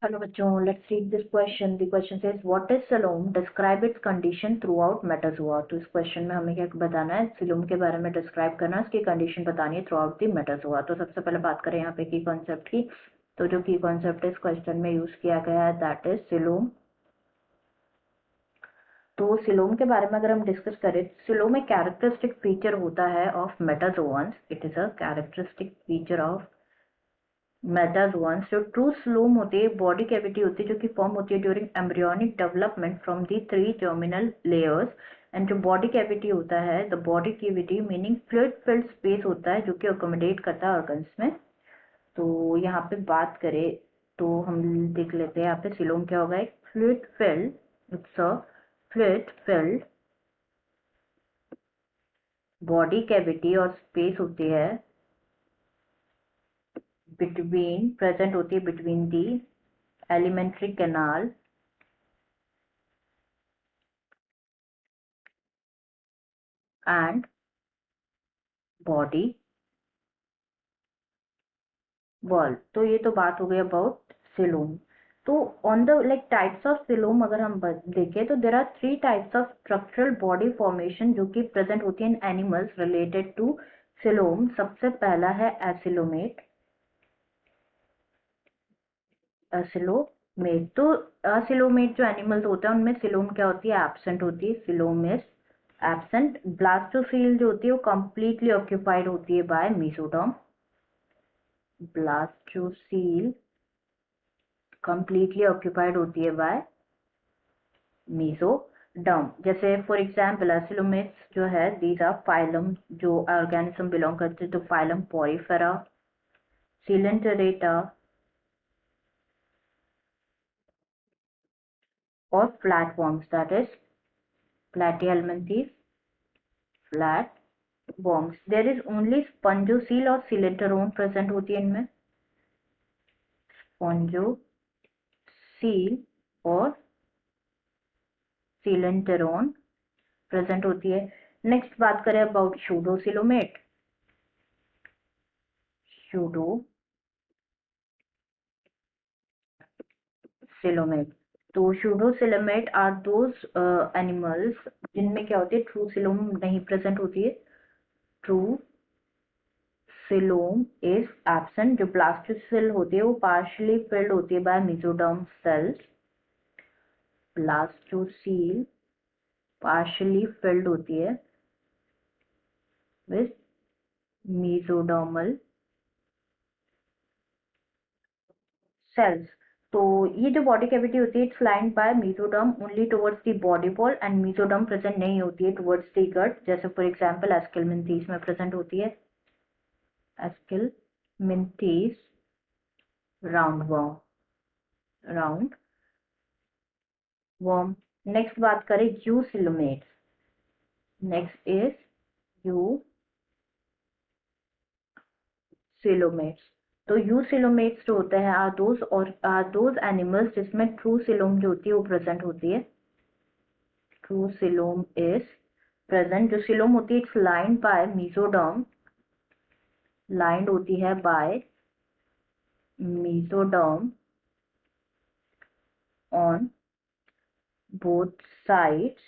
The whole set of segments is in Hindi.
Hello बच्चों, let's read this question. The question says, what is Siloam? Describe its condition throughout Metazoa. तो इस क्वेश्चन में हमें क्या बताना है? सिलोम के बारे में डिस्क्राइब करना है, उसकी कंडीशन बतानी है थ्रू आउट दी मेटाजोआ. तो सबसे पहले बात करें यहाँ पे की कॉन्सेप्ट की. तो जो की कॉन्सेप्ट इस क्वेश्चन में यूज किया गया है दैट इज सिलोम. तो सिलोम के बारे में अगर हम डिस्कस करें, सिलोम एक कैरेक्टरिस्टिक फीचर होता है of metazoans. It is a characteristic feature of metazoans. जो ट्रू स्लोम होती है, बॉडी कैविटी होती है जो कि फॉर्म होती है during embryonic development from the 3 terminal layers. And जो बॉडी कैविटी होता है, the body cavity meaning fluid filled space होता है जो कि अकोमोडेट करता है ऑर्गन्स में. तो यहाँ पे बात करें तो हम देख लेते हैं यहाँ पे सिलोम क्या होगा. एक fluid filled, it's a fluid filled body cavity और स्पेस होती है बिटवीन, प्रेजेंट होती है between the alimentary canal and body wall. तो ये तो बात हो गई अबाउट सिलोम. तो on the like types of coelom अगर हम देखें तो there are 3 types of structural body formation जो कि प्रेजेंट होती है in animals related to coelom. सबसे पहला है एसिलोमेट. एसिलोमेट तो एसिलोमेट जो एनिमल्स होते हैं उनमें सिलोम क्या होती है, एब्सेंट होती है. Coelom is absent. ब्लास्टोसील जो होती है वो कंप्लीटली ऑक्यूपाइड होती है by mesoderm. Blastocoel completely occupied होती है बाय मीसोडर्म. जैसे फॉर एग्जांपल एसिलोमेट्स जो है, दीज आर फाइलम जो ऑर्गेनिज्म बिलोंग करते हैं. तो फाइलम पोरिफेरा, सिलेंटरेटा और flat worms that is platyhelminthes, flat worms. There is only spongocoel और सिलेंटरोन प्रेजेंट होती है इनमें. स्पंजोसील और सिलेंटरोन प्रेजेंट होती है. नेक्स्ट बात करें अबाउट शूडोसिलोमेट. शूडोसिलोमेट. तो शूडोसिलोमेट आर दोज एनिमल्स जिनमें क्या होती है, ट्रू सिलोम नहीं प्रेजेंट होती है. True coelom is absent. जो ब्लास्टोसिल होती है वो पार्शियली फिल्ड होती है by mesoderm cells. Blastocoel partially filled होती है विद मेसोडर्मल सेल्स. तो ये जो बॉडी कैविटी होती है it's lined by mesoderm only towards the body wall and mesoderm present नहीं होती है टुवर्ड्स द गट. जैसे फॉर एग्जांपल एस्केलमिन्थीस में प्रेजेंट होती है. एस्केलमिन्थीस राउंड वर्म. नेक्स्ट बात करें यूसिलोमेट्स. Next is यूसिलोमेट्स. तो यूसिलोमेट्स जो होते हैं आर दोज एनिमल्स जिसमें ट्रू सिलोम जो होती है वो प्रेजेंट होती है. True coelom is present. जो सिलोम होती है it's lined by mesoderm, lined होती है by mesoderm on both sides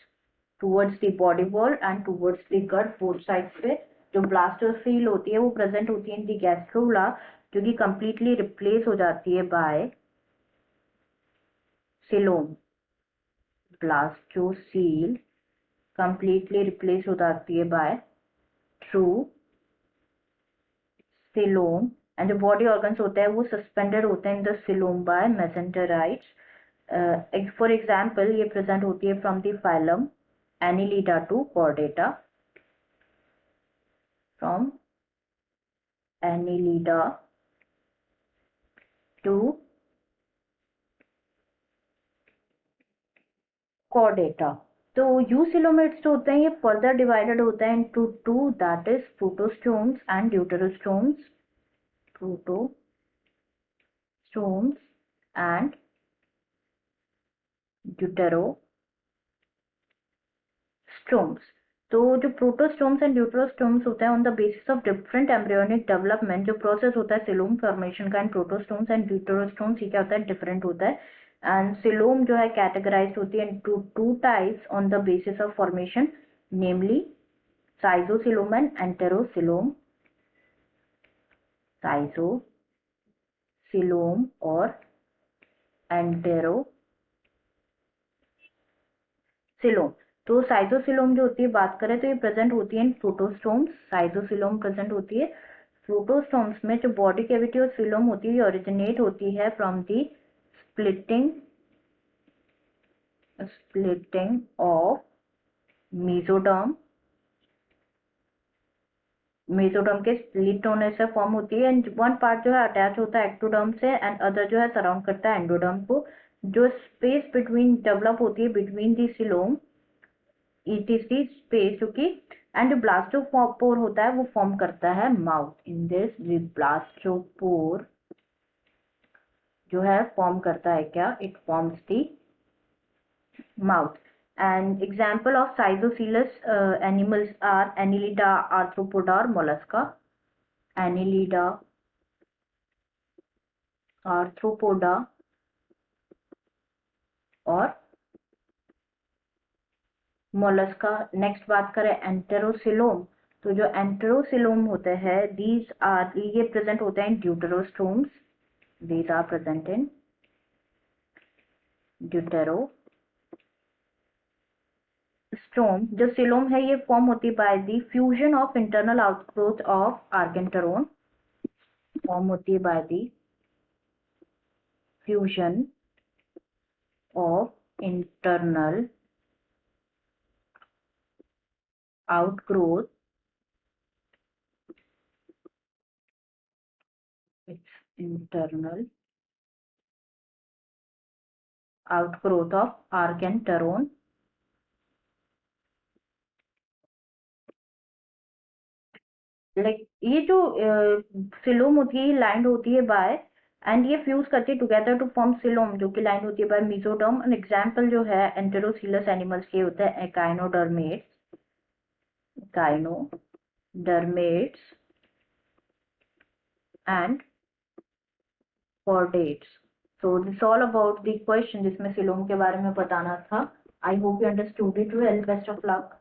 towards the body wall and towards the gut. both sides पे जो ब्लास्टोसील होती है वो प्रेजेंट होती है इन दी गैस्ट्रोला जो कि कंप्लीटली रिप्लेस हो जाती है by coelom. Blastocoel completely replace हो जाती है बाय ट्रू सिलोम. एंड जो बॉडी ऑर्गन्स होते हैं वो सस्पेंडेड होते हैं in the coelom by mesenteries. For example ये प्रेजेंट होती है from the phylum annelida to chordata. From annelida to chordata. तो यूसिलोमेट्स जो होते हैं ये फर्दर डिवाइडेड होते हैं into two that is protostomes and deuterostomes. Protostomes and deuterostomes. तो जो प्रोटोस्टोम्स एंड ड्यूटेरोस्टोम्स होता है on the basis of different embryonic development, जो प्रोसेस होता है सिलोम फॉर्मेशन का, एंड प्रोटोस्टोम्स एंड ड्यूटेरोस्टोम्स ये क्या होता है, डिफरेंट होता है। एंड सिलोम जो है कैटेगराइज होती है into two types on the basis of formation, namely schizocoelom and enterocoelom. Schizocoelom और एंटेरोसिलोम। तो साइजोसिलोम जो होती है बात करें तो ये प्रेजेंट होती है इन प्रोटोस्टोम्स। साइजोसिलोम प्रेजेंट होती है प्रोटोस्टोम्स में। जो बॉडी कैविटी और सिलोम होती है ओरिजिनेट होती है from the splitting of mesoderm. Mesoderm के स्प्लिट होने से फॉर्म होती है, एंड वन पार्ट जो है अटैच होता है एक्टोडर्म से एंड अदर जो है सराउंड करता है एंडोडर्म को। जो स्पेस बिटवीन डेवलप होती है between the coelom, it is the space जो कि, एंड जो ब्लास्टोपोर होता है वो फॉर्म करता है माउथ। इन दिस ब्लास्टोपोर जो है फॉर्म करता है क्या, it forms the mouth. And example of cyzocoelous animals are Annelida, Arthropoda or Mollusca. Annelida, Arthropoda और मोलस्का। नेक्स्ट बात करें एंटेरोसिलोम, तो जो एंटेरोसिलोम होते हैं दीज आर, ये प्रेजेंट होते हैं in deuterostomes. These are present in deuterostome. जो सिलोम है ये फॉर्म होती है by the fusion of internal outgrowth of archenteron. Form होती है by the fusion of internal outgrowth, its internal outgrowth of argenterone। Like ये जो सिलोम होती है ये लाइंड होती है बाय, एंड ये फ्यूज करती है टुगेदर टू फॉर्म सिलोम जो कि लाइंड होती है बाय मेसोडर्म। एन एग्जांपल जो है एंटेरोसिलस एनिमल्स के होते हैं echinoderms, echinoderms and chordates। So this is all about the question जिसमें सिलोम के बारे में बताना था। I hope you understood it well. Best of luck.